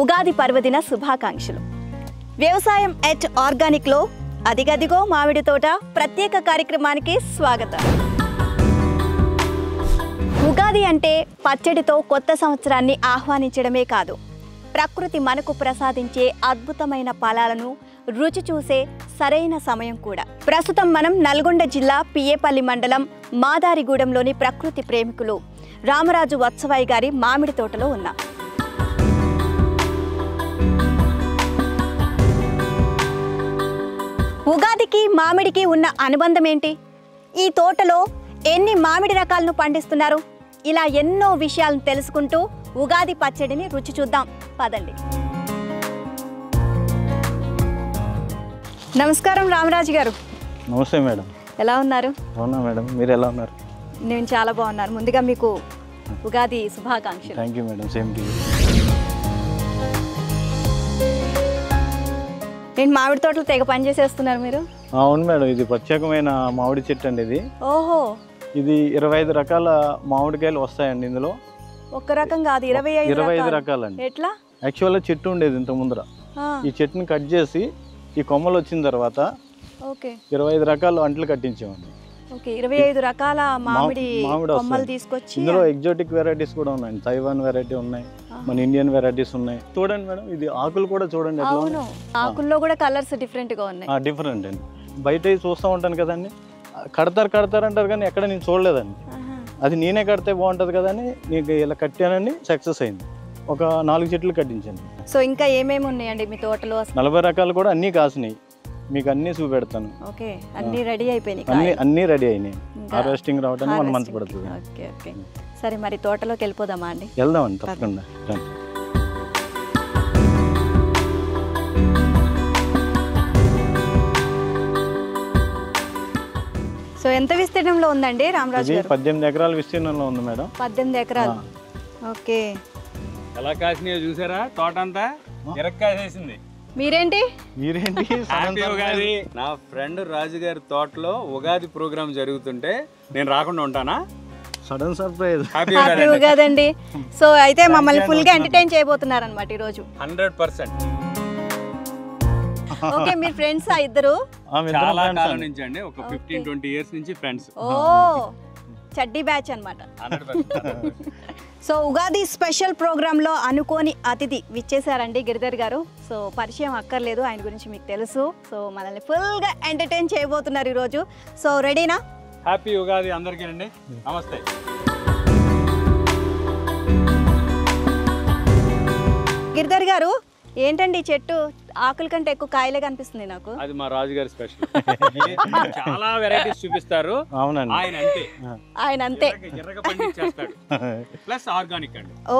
ఉగాది పర్వదిన శుభాకాంక్షలు. వ్యవసాయం ఎట్ ఆర్గానిక్లో అదిగదిగో మామిడి తోట ప్రత్యేక కార్యక్రమానికి స్వాగతం. ఉగాది అంటే పచ్చడితో కొత్త సంవత్సరాన్ని ఆహ్వానించడమే కాదు, ప్రకృతి మనకు ప్రసాదించే అద్భుతమైన ఫలాలను రుచి చూసే సరైన సమయం కూడా. ప్రస్తుతం మనం నల్గొండ జిల్లా పిఏపల్లి మండలం మాదారిగూడెంలోని ప్రకృతి ప్రేమికులు రామరాజు వత్సవాయి గారి మామిడి తోటలో ఉన్నాం. ఉగాదికి మామిడికి ఉన్న అనుబంధం ఏంటి? ఈ తోటలో ఎన్ని మామిడి రకాలను పండిస్తున్నారు? ఇలా ఎన్నో విషయాలను తెలుసుకుంటూ ఉగాది పచ్చడిని రుచి చూద్దాం, పదండి. నమస్కారం రామరాజు గారు. నమస్తే మేడం. ఎలా ఉన్నారు? అవునా మేడం, మీరు ఎలా ఉన్నారు? నేను చాలా బాగున్నాను. ముందుగా మీకు ఉగాది శుభాకాంక్షలు. Thank you madam, same to you. నేను మామిడి తోటలు తెగ పనిచేసేస్తున్నారు మీరు. అవును మేడం, ఇది ప్రత్యేకమైన మామిడి చెట్టు అండి. ఇది ఓహో, ఇది 25 రకాల మామిడికాయలు వస్తాయండి ఇందులో. ఒక్క రకం కాదు, 25 రకాలండి. ఎట్లా? యాక్చువల్గా చెట్టు ఉండేది ఇంత ముందర. ఈ చెట్టుని కట్ చేసి ఈ కొమ్మలు వచ్చిన తర్వాత 25 రకాల అంట్లు కట్టించామండి. 25 రకాల మామిడి కొమ్మలు తీసుకొచ్చి ఇందులో ఎగ్జోటిక్ వెరైటీస్ కూడా ఉన్నాయి. తైవాన్ వెరైటీ ఉన్నాయి, మన ఇండియన్ వెరైటీస్ ఉన్నాయి. చూడండి మేడం, ఇది ఆకులు కూడా చూడండి ఎట్లా ఉన్నాయి. ఆకుల్లో కూడా కలర్స్ డిఫరెంట్ గా ఉన్నాయి. డిఫరెంట్ అండి. బయట చూస్తూ ఉంటాను కదండి, కడతారు అంటారు కానీ ఎక్కడ నేను చూడలేదండి. అది నేనే కడితే బాగుంటుంది కదా అని నీకు ఇలా కట్టానండి, సక్సెస్ అయింది. ఒక 4 చెట్లు కట్టించండి. సో ఇంకా ఏమేమి ఉన్నాయండి మీ తోటలో? 40 రకాలు కూడా అన్నీ కాసినాయి. మీకు అన్నీ చూపెడతాను. ఓకే, అన్నీ రెడీ అయిపోయినాయి. అన్నీ రెడీ అయినాయి. హార్వెస్టింగ్ రావడానికి 1 మంత్ పడుతుంది. ఓకే ఓకే, సరే మరి తోటలోకి వెళ్ళిపోదామా అండి? వెళ్దామండి, తప్పకుండా. సో ఎంత విస్తీర్ణంలో ఉందండి రామరాజు గారు? 18 ఎకరాల విస్తీర్ణంలో ఉంది మేడం. 18 ఎకరాలు. ఓకే, ఎలా కాసినాయో చూసారా? తోట అంతా ఎరక్కాసేసింది. మీరేంటి ఉగాది? నా ఫ్రెండ్ రాజు గారి తోటలో ఉగాది ప్రోగ్రామ్ జరుగుతుంటే నేను రాకుండా ఉంటానా? Sudden surprise. హ్యాపీ ఉగాది అండి. సో అయితే మమ్మల్ని ఫుల్ గా ఎంటర్టైన్ చేయబోతున్నారు అనమాట ఈ రోజు. 100%. ఓకే, మీరు ఫ్రెండ్స్ ఇద్దరు? చాలా కాలం నుంచి అండి, ఒక 15-20 ఇయర్స్ నుంచి ఫ్రెండ్స్. ఓ, చడ్డీ బ్యాచ్ అన్నమాట. సో ఉగాది స్పెషల్ ప్రోగ్రామ్ లో అనుకోని అతిథి విచ్చేసారండి గిరిధర్ గారు. సో పరిచయం అక్కర్లేదు, ఆయన గురించి మీకు తెలుసు. సో మనల్ని ఫుల్ గా ఎంటర్టైన్ చేయబోతున్నారు ఈ రోజు. సో రెడీనా? హ్యాపీ ఉగాది అందరికీ అండి. నమస్తే. గిరిధర్ గారు, ఏంటండి చెట్టు ఆకుల కంటే ఎక్కువ కాయలే కనిపిస్తుంది నాకు. అది మా రాజు గారి స్పెషల్. చాలా వెరైటీస్ చూపిస్తారు. అవునండి, ఆయన అంతే ఎర్రగా పండించేస్తాడు. ప్లస్ ఆర్గానిక్ అండి. ఓ,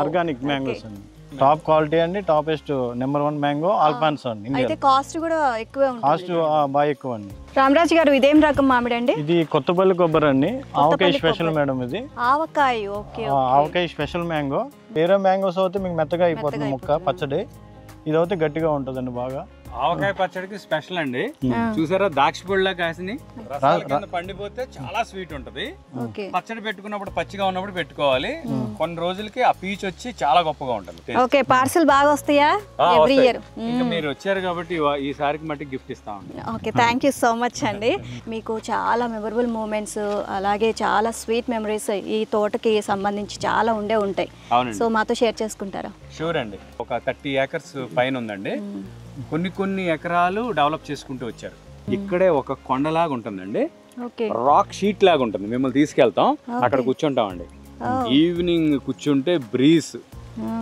ఆర్గానిక్ మ్యాంగోస్ అండి. టాప్ క్వాలిటీ అండి, టాపెస్ట్ #1 మ్యాంగో ఆల్ఫాన్స్ అండి. అయితే కాస్ట్ కూడా ఎక్కువే ఉంటుంది. కాస్ట్ బాగా ఎక్కువ అండి. రామరాజు గారు, ఇదేం రకం మామిడి అండి? ఇది కొత్తపల్లి కొబ్బరి అండి. ఆవకాయ స్పెషల్ మేడం ఇది. ఆవకాయ. ఓకే, ఆవకాయ స్పెషల్ మ్యాంగో. వేరే మ్యాంగోస్ అయితే మీకు మెత్తగా అయిపోతుంది ముక్క, పచ్చడి. ఇది అయితే గట్టిగా ఉంటుందండి బాగా. ఆవకాయ పచ్చడికి స్పెషల్ అండి. చూసారా, ద్రాక్ష పొడిలా కాసిని పండిపోతే చాలా స్వీట్ ఉంటది. పచ్చడి పెట్టుకున్నప్పుడు పచ్చిగా ఉన్నప్పుడు పెట్టుకోవాలి. కొన్ని రోజులకి ఆ పీచ్ వచ్చి చాలా గొప్పగా ఉంటుంది. ఓకే, పార్సల్ బాగా వస్తాయా ఎవ్రీ ఇయర్? ఇంకా మీరు వచ్చారు కాబట్టి ఈసారికి మట్టి గిఫ్ట్ ఇస్తామండి. Okay, thank you so much అండి. మీకు చాలా మెమరబుల్ మూమెంట్స్, అలాగే చాలా స్వీట్ మెమరీస్ ఈ తోటకి సంబంధించి చాలా ఉంటాయి. సో మాతో షేర్ చేసుకుంటారా? షూర్ అండి. ఒక 30 ఏకర్స్ పైన ఉందండి. కొన్ని ఎకరాలు డెవలప్ చేసుకుంటూ వచ్చారు. ఇక్కడే ఒక కొండలాగా ఉంటుందండి, రాక్ షీట్ లాగా ఉంటుంది. మిమ్మల్ని తీసుకెళ్తాం, అక్కడ కూర్చుంటామండి. ఈవినింగ్ కూర్చుంటే బ్రీజ్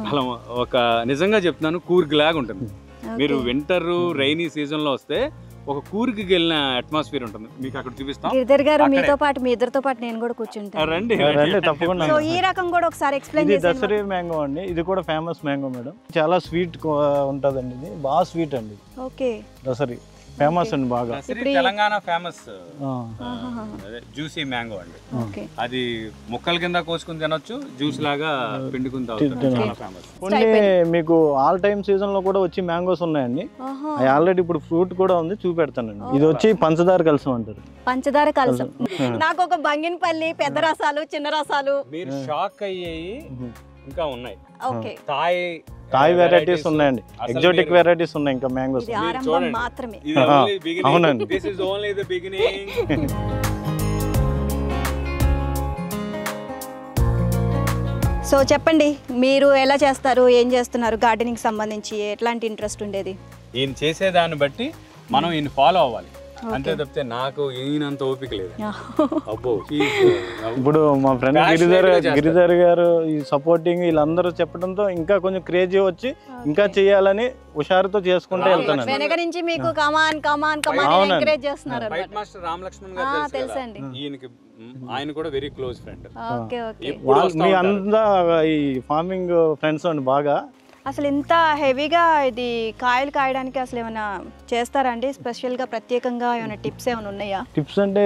అలా ఒక, నిజంగా చెప్తున్నాను, కూర్గ్ లాగా ఉంటుంది. మీరు వింటర్ రైనీ సీజన్ లో వస్తే ఒక కూర్కి వెళ్ళిన అట్మాస్ఫియర్ ఉంటుంది. మీకు అక్కడ చూపిస్తాం. గిరిధర్ గారు, మీతో పాటు మీ ఇద్దరితో పాటు నేను కూడా కూర్చుంటాను. రండి తప్పకుండా. సో ఈ రకం కూడా ఒకసారి ఎక్స్ప్లెయిన్ చేయండి. దసరీ మ్యాంగో అండి. ఇది కూడా ఫేమస్ మ్యాంగో మేడం. చాలా స్వీట్ ఉంటదండి. ఇది బాగా స్వీట్ అండి. ఓకే, దసరీ ఫేమస్ అండి బాగా. తెలంగాణ ఫేమస్ జ్యూసీ మ్యాంగో అండి. అది ముక్కల కింద కోసుకుని తినొచ్చు, జ్యూస్ లాగా పిండుకుని తాగుతారు. కొన్ని మీకు ఆల్ టైమ్ సీజన్ లో కూడా వచ్చి మ్యాంగోస్ ఉన్నాయండి. అవి ఆల్రెడీ ఇప్పుడు ఫ్రూట్ కూడా ఉంది, చూపెడతానండి. ఇది వచ్చి పంచదార కలసం అంటారు. పంచదార కలసం. నాకు ఒక బంగినపల్లి పెద్ద రసాలు, చిన్న రసాలు. మీరు షాక్ అయ్యేయి ఇంకా ఉన్నాయి. ఓకే, థాయ్ వెరైటీస్ ఉన్నాయండి, ఎగ్జాటిక్ వెరైటీస్ ఉన్నాయి ఇంకా మ్యాంగోస్. ఇది ఆరంభం మాత్రమే. అవునండి. This is only the beginning. So చెప్పండి, మీరు ఎలా చేస్తారు, ఏం చేస్తున్నారు, గార్డెనింగ్ సంబంధించి ఎట్లాంటి ఇంట్రెస్ట్ ఉండేది? ఈయన చేసేదాన్ని బట్టి మనం ఈయన ఫాలో అవ్వాలి, అంతే తప్పితే నాకు ఈయనంత ఓపిక లేదు. అబ్బో, ఇప్పుడు మా ఫ్రెండ్ గిరిధర్ గారు ఈ సపోర్టింగ్ వీళ్ళందరూ చెప్పడంతో ఇంకా కొంచెం క్రేజీ వచ్చి ఇంకా చేయాలని హుషారుతో చేసుకుంటూ వెళ్తాను. వెనక నుంచి మీకు కమాన్ కమాన్ కమాన్ ఎంకరేజ్ చేస్తున్నారు. ఫైట్ మాస్టర్ రామలక్ష్మణ్ గారు తెలుసండి, ఈయనకి ఆయన కూడా very close friend. Okay okay. మీ అంతా ఈ ఫార్మింగ్ ఫ్రెండ్స్ అండి బాగా. అసలు ఇంత హెవీగా ఇది కాయలు కాయడానికి అసలు ఏమైనా చేస్తారండి స్పెషల్గా, ప్రత్యేకంగా ఏమైనా టిప్స్ ఏమైనా ఉన్నాయా? టిప్స్ అంటే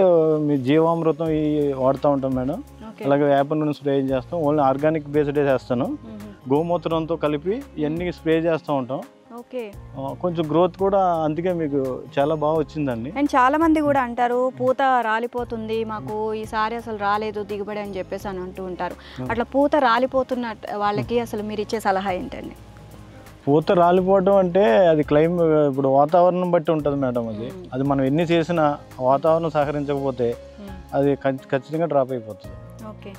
మీ జీవామృతం ఈ వాడుతూ ఉంటాం మేడం, అలాగే వేప నూనె స్ప్రే చేస్తాం, ఓన్లీ ఆర్గానిక్ బేస్డే చేస్తాను. గోమూత్రంతో కలిపి ఇవన్నీ స్ప్రే చేస్తూ ఉంటాం. ఓకే, కొంచెం గ్రోత్ కూడా అందుకే మీకు చాలా బాగా వచ్చిందండి. అండ్ చాలా మంది కూడా అంటారు పూత రాలిపోతుంది మాకు ఈసారి అసలు రాలేదు దిగుబడి అని చెప్పేసి అని అంటూ ఉంటారు. అట్లా పూత రాలిపోతున్న వాళ్ళకి అసలు మీరు ఇచ్చే సలహా ఏంటండి? పూత రాలిపోవడం అంటే అది ఇప్పుడు వాతావరణం బట్టి ఉంటుంది మేడం. అది మనం ఎన్ని చేసినా వాతావరణం సహకరించకపోతే అది ఖచ్చితంగా డ్రాప్ అయిపోతుంది. ఓకే,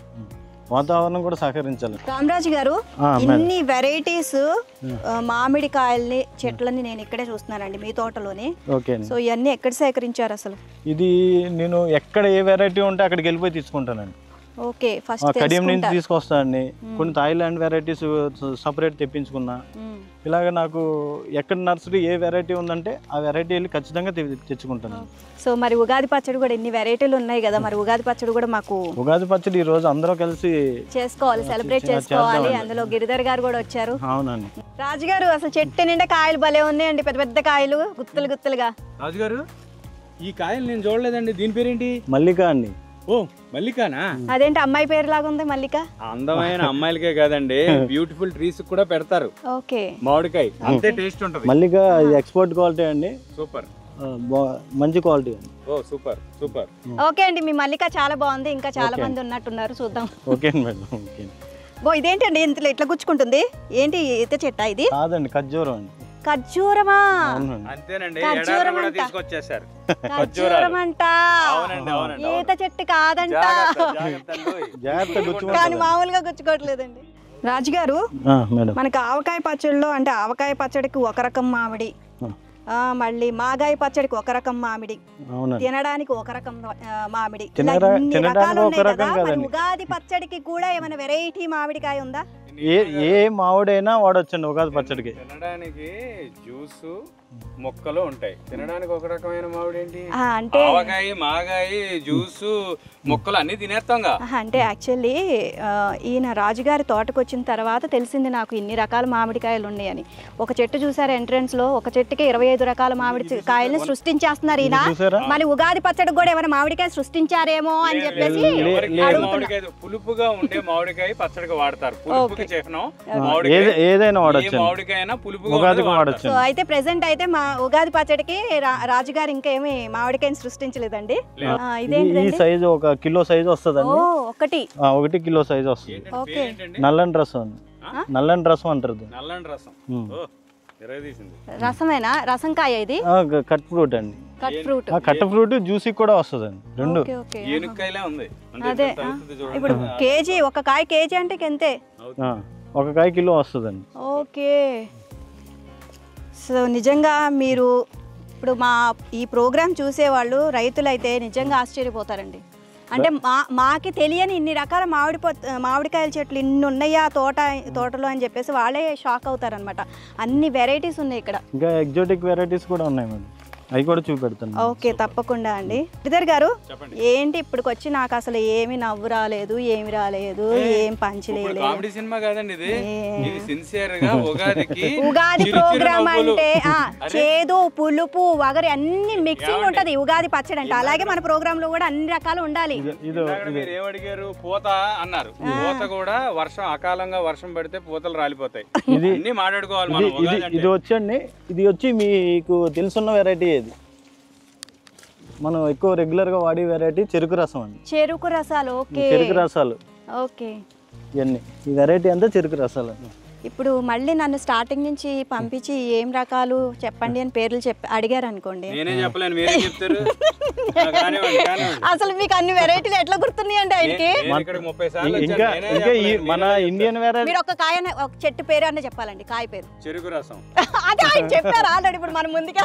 వాతావరణం కూడా సహకరించాలి. రామరాజు గారు, ఇన్ని వెరైటీస్ మామిడికాయల్ని చెట్లని నేను ఇక్కడే చూస్తున్నానండి మీ తోటలోనే. ఓకే, సో ఇవన్నీ ఎక్కడ సేకరించారు అసలు? ఇది నేను ఎక్కడ ఏ వెరైటీ ఉంటే అక్కడికి వెళ్ళిపోయి తీసుకుంటానండి. ఓకే, ఫస్ట్ కడియం నుంచి తీసుకొస్తానండి. కొన్ని థాయిలాండ్ వెరైటీస్ సపరేట్ తెప్పించుకున్నా. ఇలాగ నాకు ఎక్కడ నర్సరీ ఏ వెరైటీ ఉందంటే ఆ వెరైటీ వెళ్ళి ఖచ్చితంగా తెచ్చుకుంటాను. సో మరి ఉగాది పచ్చడి కూడా ఎన్ని వెరైటీలు ఉన్నాయి కదా, మరి ఉగాది పచ్చడి కూడా మాకు ఉగాది పచ్చడి ఈ రోజు అందరూ కలిసి చేసుకోవాలి, సెలబ్రేట్ చేసుకోవాలి. అందులో గిరిధర్ గారు కూడా వచ్చారు. అవునండి. రాజుగారు, అసలు చెట్టు నిండా కాయలు భలే ఉన్నాయండి, పెద్ద పెద్ద కాయలు గుత్తులు గుత్తులుగా. రాజుగారు, ఈ కాయలు నేను చూడలేదండి, దీని పేరేంటి? మల్లిక అండి. ఓ, మల్లికానా? అదేంటి అమ్మాయి పేరు లాగా ఉంది మల్లిక? అందమైన అమ్మాయిలకే కాదండి, బ్యూటిఫుల్ ట్రీస్ కూడా పెడతారు. ఓకే, మామిడికాయ అంతే టేస్ట్ ఉంటుంది. మల్లిక ఎక్స్పోర్ట్ క్వాలిటీ అండి, సూపర్, మంచి క్వాలిటీ అండి. ఓ సూపర్ సూపర్. ఓకే అండి, మీ మల్లిక చాలా బాగుంది, ఇంకా చాలా మంది ఉన్నట్టున్నారు, చూద్దాం. Okay madam. ఓకే. ఇదేంటండి ఇంతలో ఎట్లా గుచ్చుకుంటుంది? ఏంటి ఈత చెట్టా ఇది? కాదండి, ఖర్జూరం అండి. ఖర్జూరమా? అంతేనండి, ఖర్జూరం కూడా అంట. తీసుకొచ్చేసారు. ఖర్జూరం అంట, అవునండి అవునండి. ఈత చెట్టు కాదంట. కానీ మామూలుగా గుచ్చుకోవట్లేదండి. రాజుగారు, మనకి ఆవకాయ పచ్చడిలో అంటే ఆవకాయ పచ్చడికి ఒక రకం మామిడి, మళ్ళీ మాగాయ పచ్చడికి ఒక రకం మామిడి, తినడానికి ఒక రకం మామిడి, ఇన్ని రకాలు ఉన్నాయి కదా. మరి ఉగాది పచ్చడికి కూడా ఏమైనా వెరైటీ మామిడికాయ ఉందా? ఏ మామిడైనా వాడొచ్చండి ఉగాది పచ్చడికి. తినడానికి జ్యూస్ మొక్కలు ఉంటాయి, తినడానికి ఒక రకమైన మామిడి ఏంటి? అంటే ఆవకాయ మాగాయ జ్యూస్ మొక్కలు అన్ని తినేస్తాంగా. అంటే యాక్చువల్లీ ఈయన రాజుగారి తోటకు వచ్చిన తర్వాత తెలిసింది నాకు ఇన్ని రకాల మామిడికాయలు ఉన్నాయని. ఒక చెట్టు చూసారు ఎంట్రన్స్ లో, ఒక చెట్టుకి 25 రకాల మామిడి కాయలను సృష్టించేస్తున్నారు ఈయన. మరి ఉగాది పచ్చడికి కూడా ఏమైనా మామిడికాయ సృష్టించారేమో అని చెప్పేసి పులుపుగా ఉండే మామిడికాయ పచ్చడికి వాడతారు. ఏదైనా మామిడికాయ పులుపుగా వాడచ్చు. అయితే ప్రెసెంట్ అయితే మా ఉగాది పచ్చడికి రాజుగారు ఇంకా ఏమి మామిడికాయని సృష్టించలేదండి. ఈ సైజు 1 కిలో సైజు వస్తుందండి. ఒకటి కిలో సైజు వస్తుంది. నల్లని రసం, నల్లని రసం అంటారు. నల్లని రసం రసమేనా? రసం కాయ ఇది? కట్ ఫ్రూట్ అండి. కట్ ఫ్రూట్ జ్యూసీ కూడా వస్తుందండి, రెండు. అదే ఇప్పుడు కేజీ, ఒక కాయ కేజీ అంటే ఎంతే? 1 కాయ కిలో వస్తుందండి. ఓకే. సో నిజంగా మీరు ఇప్పుడు మా ఈ ప్రోగ్రామ్ చూసేవాళ్ళు రైతులైతే నిజంగా ఆశ్చర్యపోతారండి. అంటే మాకి తెలియని ఇన్ని రకాల మామిడికాయల చెట్లు ఇన్ని ఉన్నాయా తోటలో అని చెప్పేసి వాళ్ళే షాక్ అవుతారనమాట. అన్ని వెరైటీస్ ఉన్నాయి ఇక్కడ. ఇంకా ఎగ్జాటిక్ వెరైటీస్ కూడా ఉన్నాయి మేడం, అవి కూడా చూపెడతాను. ఓకే, తప్పకుండా అండి. గిరిధర్ గారు, ఏంటి ఇప్పటికి వచ్చి నాకు అసలు ఏమి నవ్వు రాలేదు, ఏమి రాలేదు, ఏం పంచలేదు. ఉగాది ప్రోగ్రామ్ అంటే చేదు పులుపు వగరి అన్ని మిక్సింగ్ ఉంటది ఉగాది పచ్చడి అంటే. అలాగే మన ప్రోగ్రామ్ లో కూడా అన్ని రకాలు ఉండాలి. ఏమడిగారు? పూత అన్నారు. పూత కూడా వర్షం అకాలంగా వర్షం పడితే పూతలు రాలిపోతాయి. ఇది మాట్లాడుకోవాలి. ఇది వచ్చండి, ఇది వచ్చి మీకు తెలుసున్న వెరైటీ. మనం ఎక్కువ రెగ్యులర్ గా వాడే వెరైటీ చెరుకు రసం అండి. చెరుకు రసాలు. ఓకే, చెరుకు రసాలు. ఓకే. ఇవన్నీ ఈ వెరైటీ అంతా చెరుకు రసాలు. ఇప్పుడు మళ్ళీ నన్ను స్టార్టింగ్ నుంచి పంపించి ఏం రకాలు చెప్పండి అని పేర్లు అడిగారు అనుకోండి, నేనే చెప్పలేను, మీరే చెప్తారు. అసలు మీకు అన్ని వెరైటీలు ఎట్లా గుర్తున్నాయండి ఆయనకి? ఇంకా మన ఇండియన్ వెరైటీ. మీరు ఒక చెట్టు పేరు అన్న చెప్పాలండి, కాయ పేరు. చెరుకు రసం. అదే ఆయన చెప్పారు ఆల్రెడీ. ఇప్పుడు మనం ముందుగా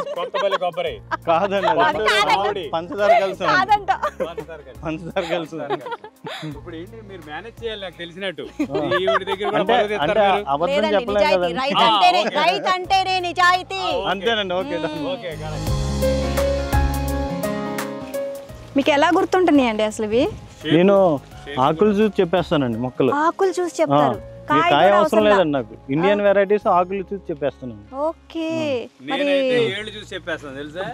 కాదండి, పంచదార కలిసి కాదంట. పంచదార కలిసి. ఇప్పుడు ఏంటి మీరు మేనేజ్ చేయాలి నాకు తెలిసినట్టు. ఈవిడ దగ్గర కూడా బరువు తెస్తారు మీరు. అబద్ధం చెప్పలేదు కదండి. రైతు అంటేనే నిజాయితీ. అంతేనండి. Okay okay. మీకు ఎలా గుర్తుంటున్నాయండి అసలు ఇవి? నేను ఆకులు చూసి చెప్పేస్తానండి, మొక్కలు ఆకులు చూసి చెప్తారు. కాయ అవసరం లేదండి నాకు. ఇండియన్ వెరైటీస్ ఆకులు చూసి చెప్పేస్తాను. ఓకే. నేనైతే ఏళ్ళు చూసి చెప్పేస్తాను తెలుసా,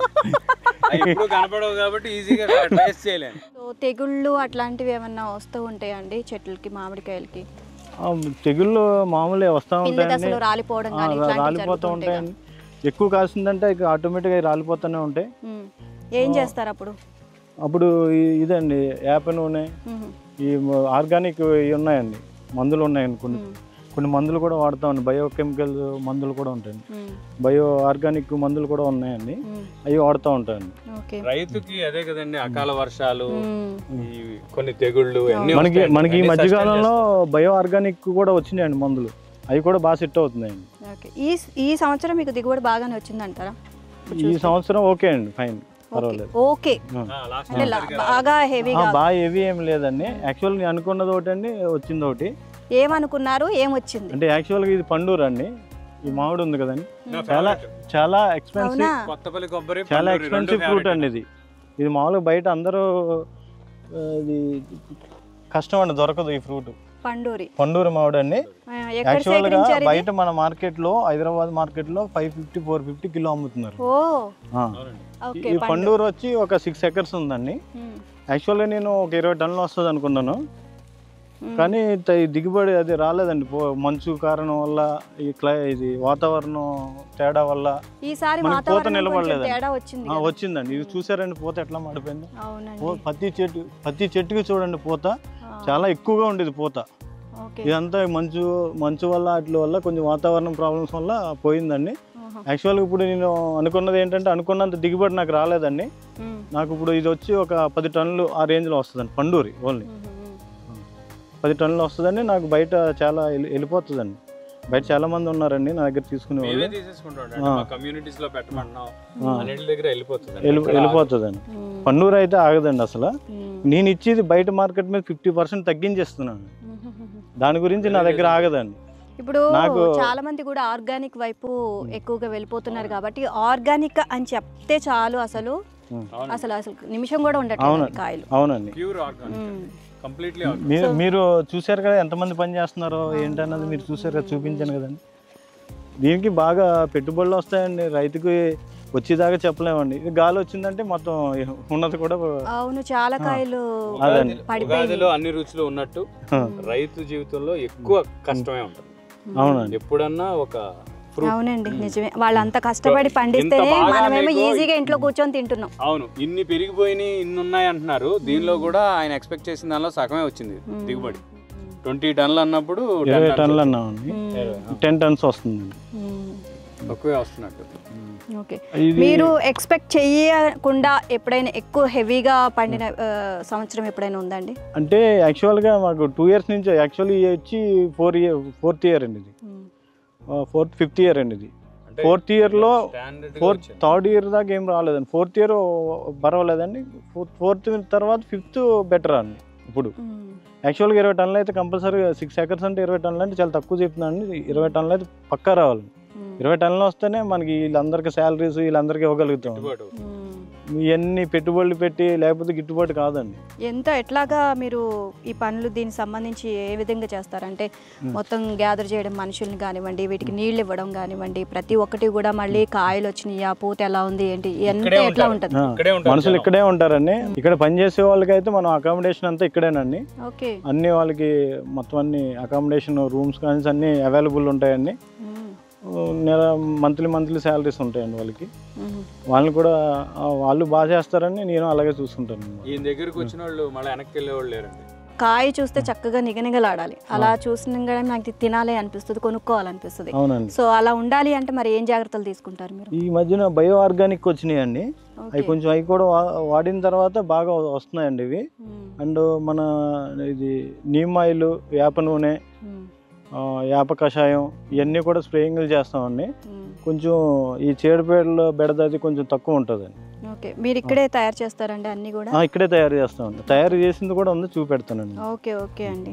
ఇప్పుడు కనపడవు కాబట్టి ఈజీగా ట్రేస్ చేయలేను. తెగుళ్ళు అట్లాంటివి ఏమన్నా వస్తూ ఉంటాయండి చెట్లకి, మామిడికాయలకి? తెగుళ్ళు మామూలుగా వస్తూ ఉంటాయండి, రాలిపోవడం రాలిపోతూ ఉంటాయండి. ఎక్కువ కాసిందంటే ఇక ఆటోమేటిక్గా రాలిపోతూనే ఉంటాయి. ఏం చేస్తారు అప్పుడు? అప్పుడు ఇదండి వేప నూనె, ఈ ఆర్గానిక్ ఇవి ఉన్నాయండి, మందులు ఉన్నాయండి. కొన్ని మందులు కూడా వాడతామండి, బయోకెమికల్ మందులు కూడా ఉంటాయండి, బయో ఆర్గానిక్ మందులు కూడా ఉన్నాయండి, అవి వాడుతూ ఉంటాయండి. రైతుకి అదే కదండి, అకాల వర్షాలు, కొన్ని తెగుళ్ళు. మనకి ఈ మధ్యకాలంలో బయో ఆర్గానిక్ కూడా వచ్చినాయండి మందులు, అవి కూడా బాగా సెట్ అవుతున్నాయండి. ఈ సంవత్సరం మీకు దిగుబడి బాగానే వచ్చిందంటారా? ఈ సంవత్సరం ఓకే అండి, ఫైన్, పర్వాలేదు. ఓకే. బాగా హెవీ ఏం లేదండి. యాక్చువల్ నేను అనుకున్నది ఒకటి అండి, వచ్చింది ఒకటి. ఏమనుకున్నారు, ఏమొచ్చింది? అంటే యాక్చువల్గా ఇది పండూరు అండి, ఈ మామిడి ఉంది కదండి, చాలా ఎక్స్పెన్సివ్, చాలా ఎక్స్పెన్సివ్ ఫ్రూట్ అండి ఇది. ఇది మామూలుగా బయట అందరూ ఇది కష్టం అండి, దొరకదు ఈ ఫ్రూట్. పండూరు మామిడి అండి. యాక్చువల్గా బయట మన మార్కెట్లో, హైదరాబాద్ మార్కెట్లో 550-450 కిలో అమ్ముతున్నారు. ఈ పండూరు వచ్చి ఒక 6 ఎకర్స్ ఉందండి. యాక్చువల్గా నేను ఒక 20 టన్నులు వస్తుంది అనుకున్నాను, కానీ దిగుబడి అది రాలేదండి. మంచు కారణం వల్ల, ఇది వాతావరణం తేడా వల్ల పూత నిలబడలేదండి. వచ్చిందండి, ఇది చూసారండి పూత ఎట్లా మాడిపోయింది. ప్రతి చెట్టుకి చూడండి పూత చాలా ఎక్కువగా ఉండేది పూత. ఇదంతా మంచు వల్ల వాటి వల్ల కొంచెం వాతావరణం ప్రాబ్లమ్స్ వల్ల పోయిందండి. యాక్చువల్గా ఇప్పుడు నేను అనుకున్నది ఏంటంటే, అనుకున్నంత దిగుబడి నాకు రాలేదండి. నాకు ఇప్పుడు ఇది వచ్చి ఒక 10 టన్నులు ఆ రేంజ్లో వస్తుందండి, పండూరి ఓన్లీ 10 టన్నులు వస్తుందండి. నాకు బయట చాలా వెళ్ళిపోతుందండి, బయట చాలా మంది ఉన్నారండి నా దగ్గర తీసుకునే వాళ్ళు. వెళ్ళిపోతుందండి. పండూరు అయితే ఆగదండి అసలు. నేను ఇచ్చేది బయట మార్కెట్ మీద 50% తగ్గించేస్తున్నాను, దాని గురించి నా దగ్గర ఆగదండి. ఇప్పుడు చాలా మంది కూడా ఆర్గానిక్ వైపు ఎక్కువగా వెళ్ళిపోతున్నారు కాబట్టి, ఆర్గానిక్ అని చెప్తే చాలు, అసలు నిమిషం కూడా ఉండట్లేదు కాయలు. అవునండి. మీరు చూసారు కదా ఎంతమంది పని చేస్తున్నారో ఏంటన్నది, మీరు చూసారు కదా, చూపించాను కదండి. దీనికి బాగా పెట్టుబడులు వస్తాయండి, రైతుకి వచ్చేదాకా చెప్పలేమండి. ఇది గాలి వచ్చిందంటే మొత్తం ఉన్నది కూడా. అవును, చాలా కాయలు. ఉగాదిలో అన్ని రుచులు ఉన్నట్టు రైతు జీవితంలో ఎక్కువ కష్టమే ఉంటుంది. అవునండి, ఎప్పుడన్నా ఒక అవునండి, నిజమే. వాళ్ళంతా కష్టపడి పండిస్తేనే మనమేమో ఈజీగా ఇంట్లో కూర్చొని తింటున్నాం. అవును, ఇన్ని పెరిగిపోయినాయి, ఇన్ని ఉన్నాయి అంటున్నారు. దీనిలో కూడా ఆయన ఎక్స్పెక్ట్ చేసిన దానిలో సగమే వచ్చింది దిగుబడి. 20 టన్నులు అన్నప్పుడు 20 టన్నులు అన్నామండి, 10 టన్స్ వస్తుంది, తక్కువే వస్తున్నట్టు. ఓకే. మీరు ఎక్స్పెక్ట్ చేయకుండా ఎప్పుడైనా ఎక్కువ హెవీగా పండిన సంవత్సరం ఎప్పుడైనా ఉందండి? అంటే యాక్చువల్గా మాకు 2 ఇయర్స్ నుంచి, యాక్చువల్లీ వచ్చి 4th ఇయర్ అండి, ఇది 5th ఇయర్ అండి. ఇది 4th ఇయర్లో 3rd ఇయర్ దాకా ఏం రాలేదండి. 4th ఇయర్ పర్వాలేదండి, 4th తర్వాత 5th బెటర్ అండి. ఇప్పుడు యాక్చువల్గా 20 టన్నులు అయితే కంపల్సరీ, 6 ఎకర్స్ అంటే 20 టన్నులు అంటే చాలా తక్కువ చెప్తున్నాను. 20 టన్నులు అయితే పక్కా రావాలి. 20 టన్నులు వస్తేనే మనకి వీళ్ళందరికీ శాలరీస్ వీళ్ళందరికీ ఇవ్వగలుగుతాం. ఇవన్నీ పెట్టుబడులు పెట్టి లేకపోతే గిట్టుబాటు కాదండి. ఎట్లాగా మీరు ఈ పనులు దీనికి సంబంధించి ఏ విధంగా చేస్తారంటే, మొత్తం గ్యాదర్ చేయడం మనుషుల్ని కానివ్వండి, వీటికి నీళ్ళు ఇవ్వడం కానివ్వండి, ప్రతి ఒక్కటి కూడా మళ్ళీ కాయలు వచ్చినాయా, పూత ఎలా ఉంది ఏంటి, ఎట్లా ఉంటుంది? మనుషులు ఇక్కడే ఉంటారండి. ఇక్కడ పనిచేసే వాళ్ళకైతే మనం అకామిడేషన్ అంతా ఇక్కడేనండి. అన్ని వాళ్ళకి మొత్తం అన్ని అకామిడేషన్, రూమ్స్ కానీ అన్ని అవైలబుల్ ఉంటాయండి. మంత్లీ శాలరీస్ ఉంటాయండి వాళ్ళకి. వాళ్ళని కూడా వాళ్ళు బాగా చేస్తారని నేను అలాగే చూసుకుంటాను. ఈ దగ్గరకు వచ్చిన వాళ్ళు మళ్ళీ వెనక్కి వెళ్ళే వాళ్ళు లేరండి. కాయ చూస్తే చక్కగా నిగనిగలాడాలి, అలా చూసిన నాకు తినాలి అనిపిస్తుంది, కొనుక్కోవాలనిపిస్తుంది. అవునండి. సో అలా ఉండాలి అంటే మరి ఏం జాగ్రత్తలు తీసుకుంటారు మీరు? ఈ మధ్యన బయో ఆర్గానిక్ వచ్చినాయండి, అవి కూడా వాడిన తర్వాత బాగా వస్తున్నాయండి ఇవి. అండ్ మన ఇది నీమ్ ఆయిల్, వేప నూనె, వేప కషాయం ఇవన్నీ కూడా స్ప్రేయింగ్లు చేస్తామండి. కొంచెం ఈ చీడపీడల బెడదది కొంచెం తక్కువ ఉంటుందండి. ఓకే, మీరు ఇక్కడే తయారు చేస్తారండి అన్ని కూడా? ఇక్కడే తయారు చేస్తామండి, తయారు చేసింది కూడా ఉంది, చూపెడతానండి. ఓకే ఓకే అండి.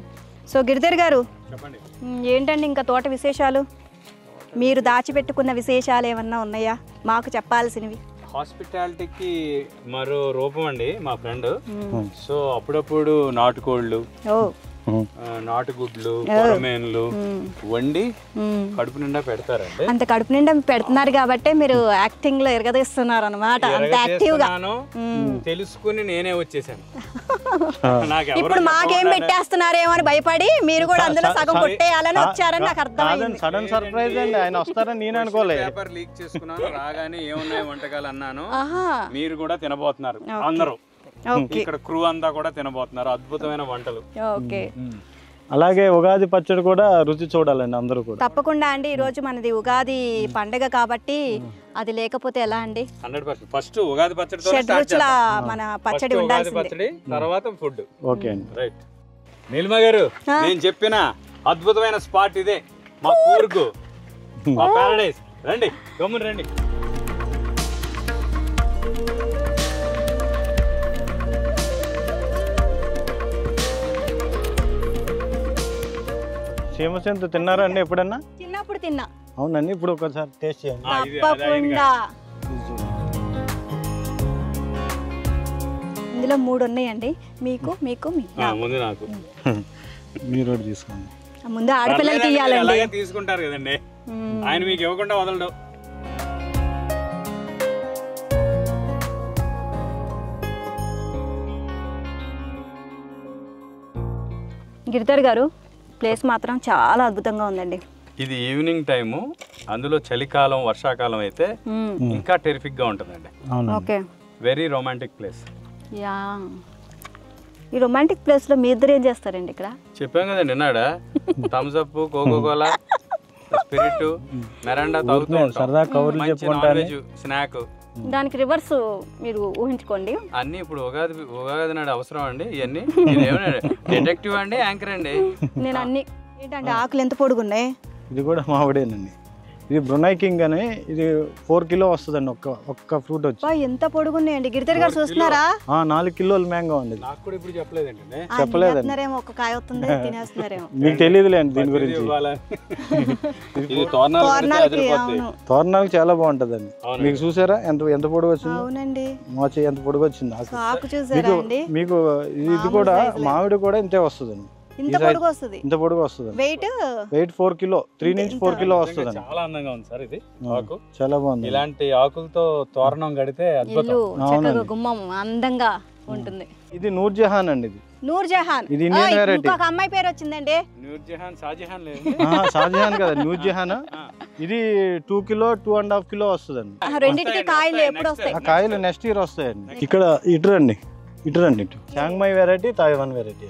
సో గిరిధర్ గారు చెప్పండి, ఏంటండి ఇంకా తోట విశేషాలు, మీరు దాచిపెట్టుకున్న విశేషాలు ఏమన్నా ఉన్నాయా మాకు చెప్పాల్సినవి? హాస్పిటాలిటీకి మరో రూపం అండి మా ఫ్రెండ్. సో అప్పుడప్పుడు నాటుకోళ్ళు, నాటుగుడ్లు, కొరమేన్లు వండి కడుపు నిండా పెడతారండి. అంత కడుపు నిండా పెడుతున్నారు కాబట్టి మీరు యాక్టింగ్ లో ఎరగదీస్తున్నారు అనమాట. తెలుసుకుని నేనే వచ్చేసాను. ఇప్పుడు మాకేం పెట్టేస్తున్నారేమో అని భయపడి మీరు కూడా అందులో సగం కొట్టేయాలని వచ్చారని నాకు అర్థమైంది. సడన్ సర్ప్రైజ్ అండి, ఆయన వస్తారని నేను అనుకోలేదు. పేపర్ లీక్ చేసుకున్నాను, రాగానే ఏమున్నాయి వంటకాలు అన్నాను. మీరు కూడా తినబోతున్నారు అందరూ, ఇక్కడ క్రూ అంతా కూడా తినబోతున్నారు అద్భుతమైన వంటలు. ఓకే, అలాగే ఉగాది పచ్చడి కూడా రుచి చూడాలండి అందరూ కూడా. తప్పకుండా అండి, ఈ రోజు మనది ఉగాది పండుగ కాబట్టి అది లేకపోతే ఎలా అండి? 100%. ఫస్ట్ ఉగాది పచ్చడితో షడ్రుచుల మన పచ్చడి ఉండాల్సిందే, తర్వాత ఫుడ్. ఓకే అండి, రైట్. నీలిమ గారు, నేను చెప్పిన అద్భుతమైన స్పాట్ ఇదే, మా కూర్గు, మా పారడైస్. రండి, గమ్మున రండి. సీమసింత తిన్నారా అండి ఎప్పుడన్నా? చిన్నప్పుడు తిన్నా. అవునండి, ఇప్పుడు ఒకసారి టేస్ట్ చేయండి. తప్పకుండా. ఇందులో 3 ఉన్నాయండి, మీకు మీకు ముందు నాకు. మీరు తీసుకోండి. ముందు ఆడపిల్లలు తీయాలండి. తీసుకుంటారు కదండి, ఆయన మీకు ఇవ్వకుండా వదలడు. గిరిధర్ గారు, ప్లేస్ మాత్రం చాలా అద్భుతంగా ఉందండి. ఇది ఈవినింగ్ టైము, అందులో చలికాలం వర్షాకాలం అయితే ఇంకా టెరిఫిక్ గా ఉంటుందండి. Okay, very romantic place. Yeah, ఈ రొమాంటిక్ ప్లేస్ లో మీ ఇద్దరు ఏం చేస్తారండి ఇక్కడ? చెప్పాం కదండి నిన్నాడా, Thums Up, Coca Cola, Sprite, Mirinda తాగుతూ స్నాక్. దానికి రివర్స్ మీరు ఊహించుకోండి. అన్ని ఇప్పుడు ఉగాది నాడు అవసరం అండి ఇవన్నీ. డిటెక్టివ్ అండి, యాంకర్ అండి. నేను అన్ని ఏంటంటే ఆకులు ఎంత పొడుగున్నాయి. ఇది కూడా మామిడేనండి, ఇది బ్రునై కింగ్ అని, ఇది 4 కిలో వస్తుందండి ఒక్క ఫ్రూట్ వచ్చి. ఎంత పొడుగున్నాయండి గిరిధర్ గారు, చూస్తున్నారా? 4 కిలోల మ్యాంగో అండి. నాకు కూడా ఇప్పుడు చెప్పలేదండి, చెప్పలేదండి. ఒక కాయ వస్తుంది, తినేస్తున్నారేమో. మీకు తెలియదులేండి దీని గురించి. తోరణాలకు చాలా బాగుంటదండి. మీకు చూసారా ఎంత పొడుగు వచ్చింది? అవునండి, మోచి ఎంత పొడుగు వచ్చింది ఆకు చూసారా అండి? మీకు ఇది కూడా మామిడి కూడా ఇంతే వస్తుందండి, ఇంత పొడుగు వస్తుంది. వెయిట్ 4 కిలో, 3 నుంచి 4 కిలో వస్తుంది. చాలా అందంగా ఉంది సార్ ఇది ఆకు, చాలా బాగుంది. ఇలాంటి ఆకులతో తోరణం కడితే చక్కగా గుమ్మం అందంగా ఉంటుంది. ఇది నూర్జహాన్ అండి, ఇది నూర్జహాన్. ఇది ఇండియన్ వెరైటీ. ఒక అమ్మాయి పేరు వచ్చిందండి, నూర్జహాన్. షాజహాన్ లేదు, షాజహాన్ కదా, నూర్జహాన్. ఇది 2 కిలో 2.5 కిలో వస్తుందండి. రెండింటికి కాయలు ఎప్పుడు వస్తాయి? ఆ కాయలు నెక్స్ట్ ఇయర్ వస్తాయండి. ఇక్కడ ఇటు రండి, చాంగ్మై వెరైటీ, తైవాన్ వెరైటీ.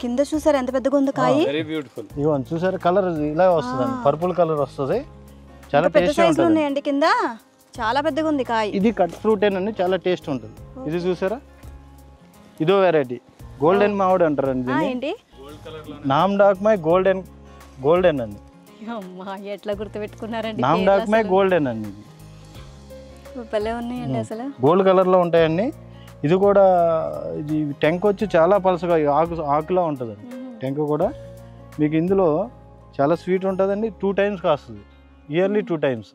కింద చూసారు ఎంత పెద్దగా ఉంది కాయ. Very beautiful. ఇవన్నీ చూసారు, కలర్ ఇలా వస్తుందండి, పర్పుల్ కలర్ వస్తుంది, చాలా టేస్టీ ఉంటుంది. ఉన్నాయండి కింద, చాలా పెద్దగా ఉంది కాయ. ఇది కట్ ఫ్రూట్ ఏనండి, చాలా టేస్ట్ ఉంటుంది. ఇది చూసారా, ఇదో వెరైటీ, గోల్డెన్ మామిడి అంటారండి దీన్ని. నామ్డాక్మై గోల్డెన్ అండి. ఎట్లా గుర్తుపెట్టుకున్నారండి? నామ్డాక్మై గోల్డెన్ అండి, భలే ఉన్నాయండి అసలు, గోల్డ్ కలర్ లో ఉంటాయండి. ఇది కూడా ఇది టెంక్ వచ్చి చాలా పలసగా ఆకులా ఉంటుందండి. టెంక్ కూడా మీకు ఇందులో చాలా స్వీట్ ఉంటుందండి. 2 టైమ్స్ కాస్తుంది, ఇయర్లీ 2 టైమ్స్.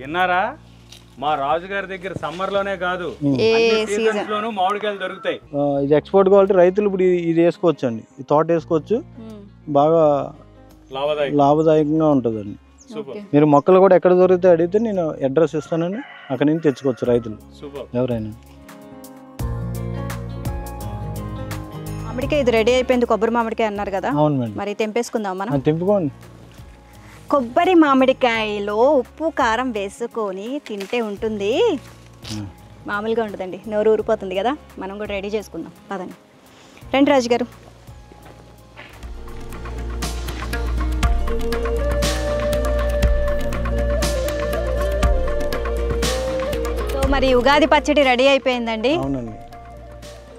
విన్నారా, మా రాజుగారి దగ్గర సమ్మర్ లోనే కాదు లోనూ మామిడికాయలు దొరుకుతాయి. ఇది ఎక్స్పోర్ట్ కావాలంటే రైతులు ఇప్పుడు ఇది వేసుకోవచ్చు అండి, ఈ తోట వేసుకోవచ్చు, బాగా లాభదాయకంగా ఉంటుందండి. మీరు మొక్కలు కూడా ఎక్కడ దొరికితే అడిగితే నేను అడ్రస్ ఇస్తానని అక్కడ నుంచి తెచ్చుకోవచ్చు రైతులు ఎవరైనా. మామిడికాయ ఇది రెడీ అయిపోయింది, కొబ్బరి మామిడికాయ అన్నారు కదా. అవును మేడం, మరి తెంపేసుకుందాం మనం. తెంపుకోండి. కొబ్బరి మామిడికాయలో ఉప్పు కారం వేసుకొని తింటే ఉంటుంది, మామూలుగా ఉంటుందండి, నోరు ఊరిపోతుంది కదా. మనం కూడా రెడీ చేసుకుందాం పదండి. రండి రాజు గారు. సో మరి ఉగాది పచ్చడి రెడీ అయిపోయిందండి. అవునండి.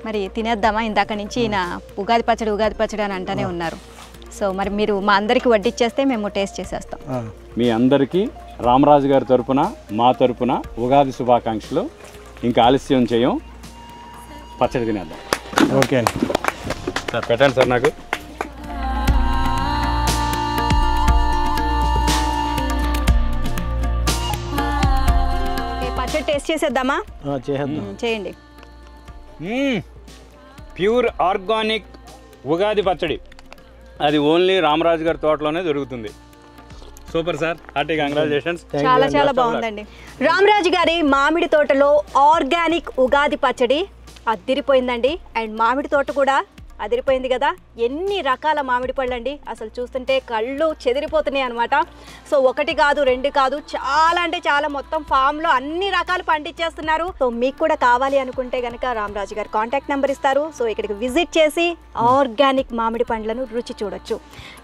మరి తినేద్దామా? ఇందాక నుంచి ఈయన ఉగాది పచ్చడి అని అంటూనే ఉన్నారు. సో మరి మీరు మా అందరికి వడ్డిచ్చేస్తే మేము టేస్ట్ చేసేస్తాం. మీ అందరికీ రామరాజు గారి తరపున మా తరపున ఉగాది శుభాకాంక్షలు. ఇంకా ఆలస్యం చేయం, పచ్చడి తినేద్దాం. ఓకే అండి సార్, పెట్టండి సార్ నాకు. పచ్చడి టేస్ట్ చేసేద్దామా? చేసేద్దాం. చేయండి. ప్యూర్ ఆర్గానిక్ ఉగాది పచ్చడి, అది ఓన్లీ రామరాజు గారి తోటలోనే దొరుకుతుంది. Super sir, hearty congratulations. చాలా చాలా బాగుందండి. రామరాజు గారి మామిడి తోటలో ఆర్గానిక్ ఉగాది పచ్చడి అదిరిపోయిందండి. అండ్ మామిడి తోట కూడా అదిరిపోయింది కదా. ఎన్ని రకాల మామిడి పళ్ళు అండి, అసలు చూస్తుంటే కళ్ళు చెదిరిపోతున్నాయి అనమాట. సో ఒకటి కాదు, రెండు కాదు, చాలా అంటే చాలా, మొత్తం ఫామ్లో అన్ని రకాలు పండించేస్తున్నారు. సో మీకు కూడా కావాలి అనుకుంటే కనుక రామరాజు గారు కాంటాక్ట్ నెంబర్ ఇస్తారు. సో ఇక్కడికి విజిట్ చేసి ఆర్గానిక్ మామిడి పండ్లను రుచి చూడొచ్చు.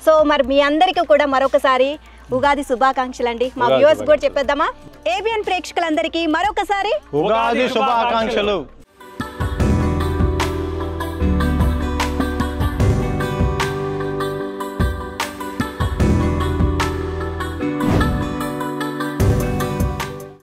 సో మరి మీ అందరికీ కూడా మరొకసారి ఉగాది శుభాకాంక్షలు అండి. మా వ్యూవర్స్ కూడా చెప్పేద్దామా? ఏబిఎన్ ప్రేక్షకులందరికీ మరొకసారి ఉగాది శుభాకాంక్షలు.